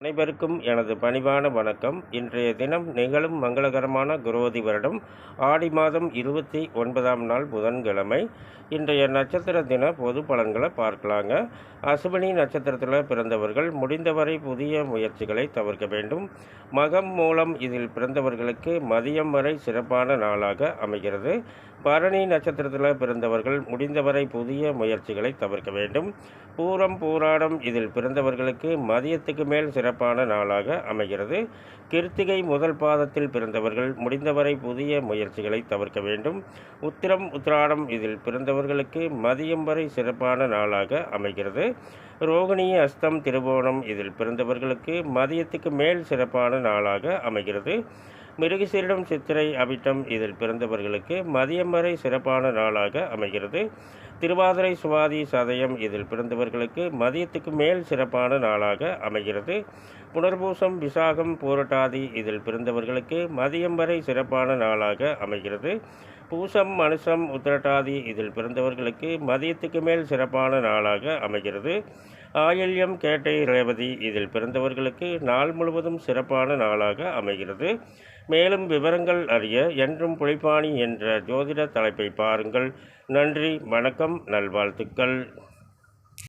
அனைவருக்கும் எனது பணிவான வணக்கம். இன்றைய தினம் நிகழும் மங்களகரமான குரோதி வருடம் ஆடி மாதம் 29ஆம் நாள் புதன்கிழமை. இன்றைய நட்சத்திர தின பொது பலன்களை பார்க்கலாங்க. அசுவினி நட்சத்திரத்தில் பிறந்தவர்கள் முடிந்தவரை புதிய முயற்சிகளை தவிர்க்க வேண்டும். மகம் மூலம் இதில் பிறந்தவர்களுக்கு மதியம் வரை சிறப்பான நாளாக அமைகிறது. பரணி நட்சத்திரத்தில் பிறந்தவர்கள் முடிந்தவரை புதிய முயற்சிகளை தவிர்க்க வேண்டும். பூரம் பூராடம் இதில் பிறந்தவர்களுக்கு மதியத்துக்கு மேல் சிறப்பான நாளாக அமைகிறது. கிருத்திகை முதல் பாதத்தில் பிறந்தவர்கள் முடிந்தவரை புதிய முயற்சிகளை தவிர்க்க வேண்டும். உத்திரம் உத்திராடம் இதில் பிறந்தவர்களுக்கு மதியம் வரை சிறப்பான நாளாக அமைகிறது. ரோகிணி அஸ்தம் திருவோணம் இதில் பிறந்தவர்களுக்கு மதியத்துக்கு மேல் சிறப்பான நாளாக அமைகிறது. மிருகசீரிடம் சித்திரை அவிட்டம் இதில் பிறந்தவர்களுக்கு மதியம் வரை சிறப்பான நாளாக அமைகிறது. திருவாதிரை சுவாதி சதயம் இதில் பிறந்தவர்களுக்கு மதியத்துக்கு மேல் சிறப்பான நாளாக அமைகிறது. புனர்பூசம் விசாகம் பூரட்டாதி இதில் பிறந்தவர்களுக்கு மதியம் வரை சிறப்பான நாளாக அமைகிறது. பூசம் மனுஷம் உத்திரட்டாதி இதில் பிறந்தவர்களுக்கு மதியத்துக்கு மேல் சிறப்பான நாளாக அமைகிறது. ஆயில்யம் கேட்டை ரேவதி இதில் பிறந்தவர்களுக்கு நாள் முழுவதும் சிறப்பான நாளாக அமைகிறது. மேலும் விவரங்கள் அறிய என்றும் புலிப்பாணி என்ற ஜோதிட தலைப்பை பாருங்கள். நன்றி, வணக்கம், நல்வாழ்த்துக்கள்.